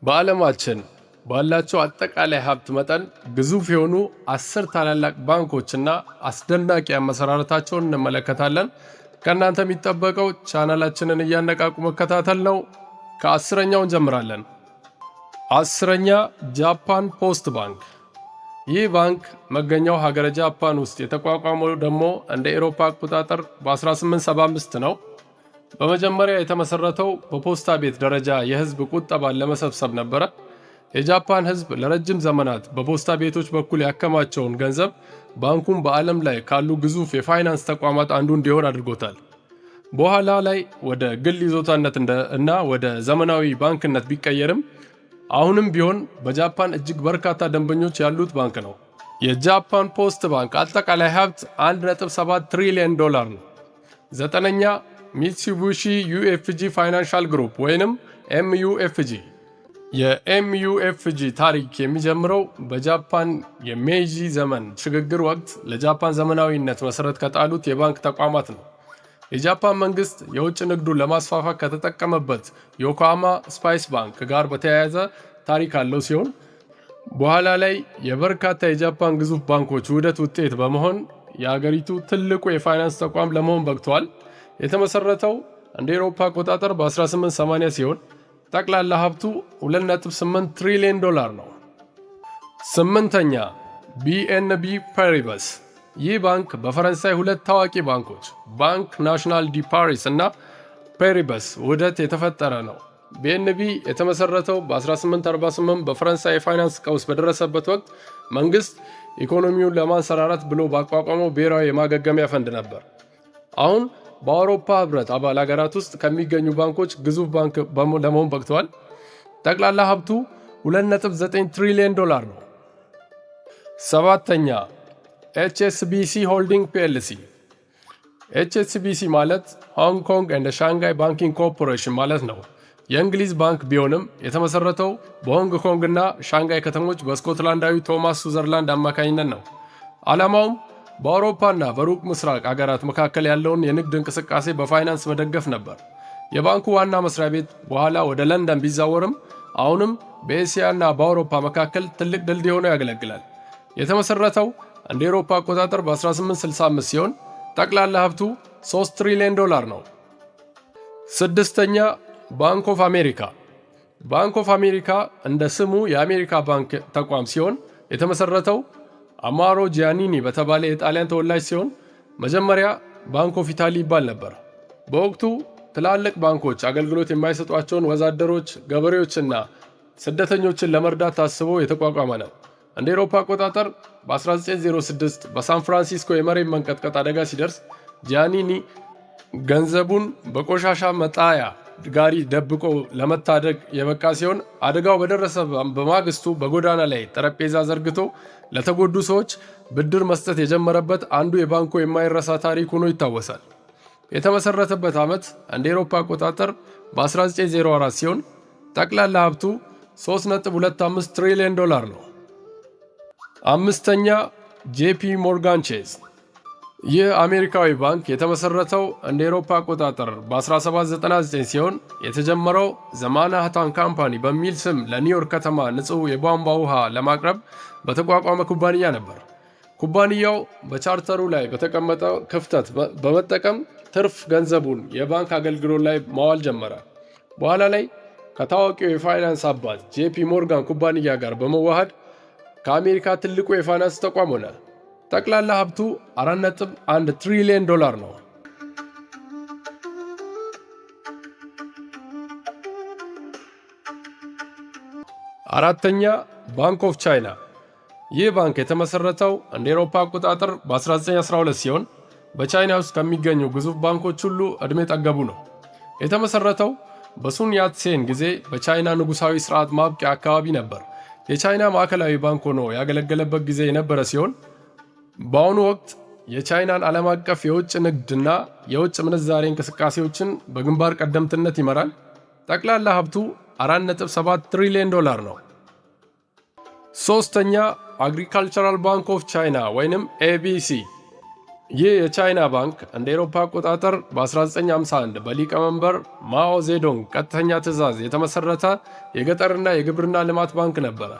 በዓለማችን ባላቸው አጠቃላይ ሀብት መጠን ግዙፍ የሆኑ 10 ታላላቅ ባንኮችና አስደናቂ አመሰራረታቸውን እንመለከታለን። ከእናንተ የሚጠበቀው ቻናላችንን እያነቃቁ መከታተል ነው። ከ10ኛው እንጀምራለን። 10ኛ ጃፓን ፖስት ባንክ። ይህ ባንክ መገኛው ሀገረ ጃፓን ውስጥ የተቋቋመው ደግሞ እንደ ኤሮፓ አቆጣጠር በ1875 ነው። በመጀመሪያ የተመሰረተው በፖስታ ቤት ደረጃ የህዝብ ቁጠባን ለመሰብሰብ ነበረ። የጃፓን ህዝብ ለረጅም ዘመናት በፖስታ ቤቶች በኩል ያከማቸውን ገንዘብ ባንኩን በዓለም ላይ ካሉ ግዙፍ የፋይናንስ ተቋማት አንዱ እንዲሆን አድርጎታል። በኋላ ላይ ወደ ግል ይዞታነት እና ወደ ዘመናዊ ባንክነት ቢቀየርም አሁንም ቢሆን በጃፓን እጅግ በርካታ ደንበኞች ያሉት ባንክ ነው። የጃፓን ፖስት ባንክ አጠቃላይ ሀብት $1.7 ትሪሊዮን ነው። 9ኛ ሚትሱቢሺ ዩኤፍጂ ፋይናንሻል ግሩፕ ወይንም ኤምዩኤፍጂ። የኤምዩኤፍጂ ታሪክ የሚጀምረው በጃፓን የሜይጂ ዘመን ሽግግር ወቅት ለጃፓን ዘመናዊነት መሰረት ከጣሉት የባንክ ተቋማት ነው። የጃፓን መንግስት የውጭ ንግዱን ለማስፋፋት ከተጠቀመበት ዮኮሃማ ስፓይስ ባንክ ጋር በተያያዘ ታሪክ አለው ሲሆን በኋላ ላይ የበርካታ የጃፓን ግዙፍ ባንኮች ውህደት ውጤት በመሆን የአገሪቱ ትልቁ የፋይናንስ ተቋም ለመሆን በቅቷል። የተመሰረተው እንደ ኤሮፓ አቆጣጠር በ1880 ሲሆን ጠቅላላ ሀብቱ $2.8 ትሪሊዮን ነው። 8ኛ ቢኤንቢ ፓሪባስ። ይህ ባንክ በፈረንሳይ ሁለት ታዋቂ ባንኮች ባንክ ናሽናል ዲ ፓሪስ እና ፓሪባስ ውህደት የተፈጠረ ነው። ቢኤንቢ የተመሰረተው በ1848 በፈረንሳይ የፋይናንስ ቀውስ በደረሰበት ወቅት መንግስት ኢኮኖሚውን ለማንሰራራት ብሎ ባቋቋመው ብሔራዊ የማገገሚያ ፈንድ ነበር። አሁን በአውሮፓ ህብረት አባል ሀገራት ውስጥ ከሚገኙ ባንኮች ግዙፍ ባንክ ለመሆን በቅተዋል። ጠቅላላ ሀብቱ $2.9 ትሪሊዮን ነው። 7ኛ ኤችኤስቢሲ ሆልዲንግ ፒኤልሲ። ኤችኤስቢሲ ማለት ሆንግ ኮንግ ኤንድ ሻንጋይ ባንኪንግ ኮርፖሬሽን ማለት ነው። የእንግሊዝ ባንክ ቢሆንም የተመሰረተው በሆንግ ኮንግ እና ሻንጋይ ከተሞች በስኮትላንዳዊ ቶማስ ሱዘርላንድ አማካኝነት ነው። ዓላማውም በአውሮፓና በሩቅ ምስራቅ አገራት መካከል ያለውን የንግድ እንቅስቃሴ በፋይናንስ መደገፍ ነበር። የባንኩ ዋና መስሪያ ቤት በኋላ ወደ ለንደን ቢዛወርም አሁንም በኤስያና በአውሮፓ መካከል ትልቅ ድልድይ ሆኖ ያገለግላል። የተመሰረተው እንደ ኤሮፓ አቆጣጠር በ1865 ሲሆን ጠቅላላ ሀብቱ $3 ትሪሊዮን ነው። 6ኛ ባንክ ኦፍ አሜሪካ። ባንክ ኦፍ አሜሪካ እንደ ስሙ የአሜሪካ ባንክ ተቋም ሲሆን የተመሰረተው አማሮ ጂያኒኒ በተባለ የጣሊያን ተወላጅ ሲሆን መጀመሪያ ባንክ ኦፍ ኢታሊ ይባል ነበር። በወቅቱ ትላልቅ ባንኮች አገልግሎት የማይሰጧቸውን ወዛደሮች፣ ገበሬዎችና ስደተኞችን ለመርዳት ታስቦ የተቋቋመ ነው። እንደ ኤሮፓ አቆጣጠር በ1906 በሳን ፍራንሲስኮ የመሬት መንቀጥቀጥ አደጋ ሲደርስ ጂያኒኒ ገንዘቡን በቆሻሻ መጣያ ጋሪ ደብቆ ለመታደግ የበቃ ሲሆን አደጋው በደረሰ በማግስቱ በጎዳና ላይ ጠረጴዛ ዘርግቶ ለተጎዱ ሰዎች ብድር መስጠት የጀመረበት አንዱ የባንኩ የማይረሳ ታሪክ ሆኖ ይታወሳል። የተመሰረተበት ዓመት እንደ ኤሮፓ አቆጣጠር በ1904 ሲሆን ጠቅላላ ሀብቱ $3.25 ትሪሊዮን ነው። 5ኛ ጄፒ ሞርጋን ቼዝ። ይህ አሜሪካዊ ባንክ የተመሰረተው እንደ ኤሮፓ አቆጣጠር በ1799 ሲሆን የተጀመረው ዘማናሃታን ካምፓኒ በሚል ስም ለኒውዮርክ ከተማ ንጹህ የቧንቧ ውሃ ለማቅረብ በተቋቋመ ኩባንያ ነበር። ኩባንያው በቻርተሩ ላይ በተቀመጠው ክፍተት በመጠቀም ትርፍ ገንዘቡን የባንክ አገልግሎት ላይ ማዋል ጀመረ። በኋላ ላይ ከታዋቂው የፋይናንስ አባት ጄፒ ሞርጋን ኩባንያ ጋር በመዋሃድ ከአሜሪካ ትልቁ የፋይናንስ ተቋም ሆነ። ጠቅላላ ሀብቱ $4.1 ትሪሊዮን ነው። 4ኛ ባንክ ኦፍ ቻይና። ይህ ባንክ የተመሰረተው እንደ ኤሮፓ አቆጣጠር በ1912 ሲሆን በቻይና ውስጥ ከሚገኙ ግዙፍ ባንኮች ሁሉ ዕድሜ ጠገቡ ነው። የተመሰረተው በሱን ያትሴን ጊዜ በቻይና ንጉሳዊ ስርዓት ማብቂያ አካባቢ ነበር። የቻይና ማዕከላዊ ባንክ ሆኖ ያገለገለበት ጊዜ የነበረ ሲሆን በአሁኑ ወቅት የቻይናን ዓለም አቀፍ የውጭ ንግድና የውጭ ምንዛሬ እንቅስቃሴዎችን በግንባር ቀደምትነት ይመራል። ጠቅላላ ሀብቱ $4.7 ትሪሊዮን ነው። 3ኛ አግሪካልቸራል ባንክ ኦፍ ቻይና ወይንም ኤቢሲ። ይህ የቻይና ባንክ እንደ አውሮፓ አቆጣጠር በ1951 በሊቀመንበር ማኦ ዜዶንግ ቀጥተኛ ትዕዛዝ የተመሰረተ የገጠርና የግብርና ልማት ባንክ ነበረ።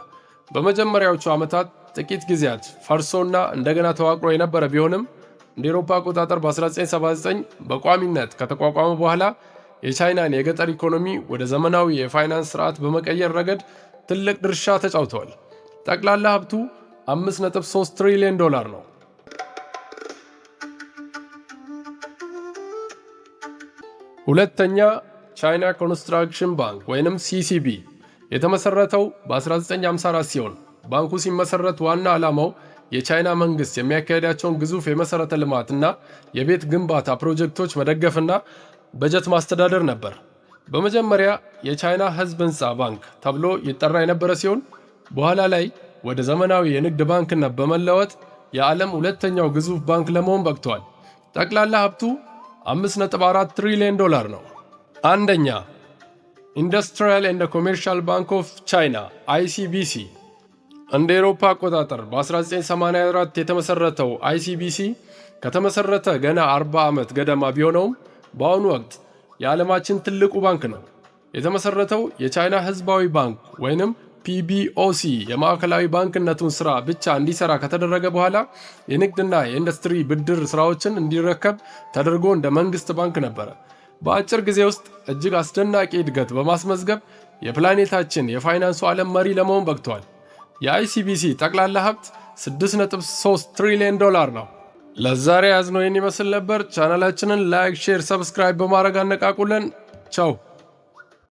በመጀመሪያዎቹ ዓመታት ጥቂት ጊዜያት ፈርሶና እንደገና ተዋቅሮ የነበረ ቢሆንም እንደ አውሮፓ አቆጣጠር በ1979 በቋሚነት ከተቋቋመ በኋላ የቻይናን የገጠር ኢኮኖሚ ወደ ዘመናዊ የፋይናንስ ስርዓት በመቀየር ረገድ ትልቅ ድርሻ ተጫውተዋል። ጠቅላላ ሀብቱ $5.3 ትሪሊዮን ነው። ሁለተኛ ቻይና ኮንስትራክሽን ባንክ ወይንም ሲሲቢ የተመሰረተው በ1954 ሲሆን ባንኩ ሲመሰረት ዋና ዓላማው የቻይና መንግስት የሚያካሄዳቸውን ግዙፍ የመሰረተ ልማትና የቤት ግንባታ ፕሮጀክቶች መደገፍና በጀት ማስተዳደር ነበር። በመጀመሪያ የቻይና ሕዝብ ሕንፃ ባንክ ተብሎ ይጠራ የነበረ ሲሆን በኋላ ላይ ወደ ዘመናዊ የንግድ ባንክነት በመለወጥ የዓለም ሁለተኛው ግዙፍ ባንክ ለመሆን በቅቷል። ጠቅላላ ሀብቱ $5.4 ትሪሊዮን ነው። አንደኛ ኢንዱስትሪያል ኤንድ ኮሜርሻል ባንክ ኦፍ ቻይና ICBC እንደ አውሮፓ አቆጣጠር በ1984 የተመሰረተው ICBC ከተመሰረተ ገና 40 ዓመት ገደማ ቢሆነውም በአሁኑ ወቅት የዓለማችን ትልቁ ባንክ ነው። የተመሰረተው የቻይና ህዝባዊ ባንክ ወይንም PBOC የማዕከላዊ ባንክነቱን ስራ ብቻ እንዲሰራ ከተደረገ በኋላ የንግድና የኢንዱስትሪ ብድር ስራዎችን እንዲረከብ ተደርጎ እንደ መንግስት ባንክ ነበረ። በአጭር ጊዜ ውስጥ እጅግ አስደናቂ እድገት በማስመዝገብ የፕላኔታችን የፋይናንሱ ዓለም መሪ ለመሆን በቅቷል። የICBC ጠቅላላ ሀብት $6.3 ትሪሊዮን ነው። ለዛሬ ያዝነው ይህን ይመስል ነበር። ቻናላችንን ላይክ፣ ሼር፣ ሰብስክራይብ በማድረግ አነቃቁልን። ቻው።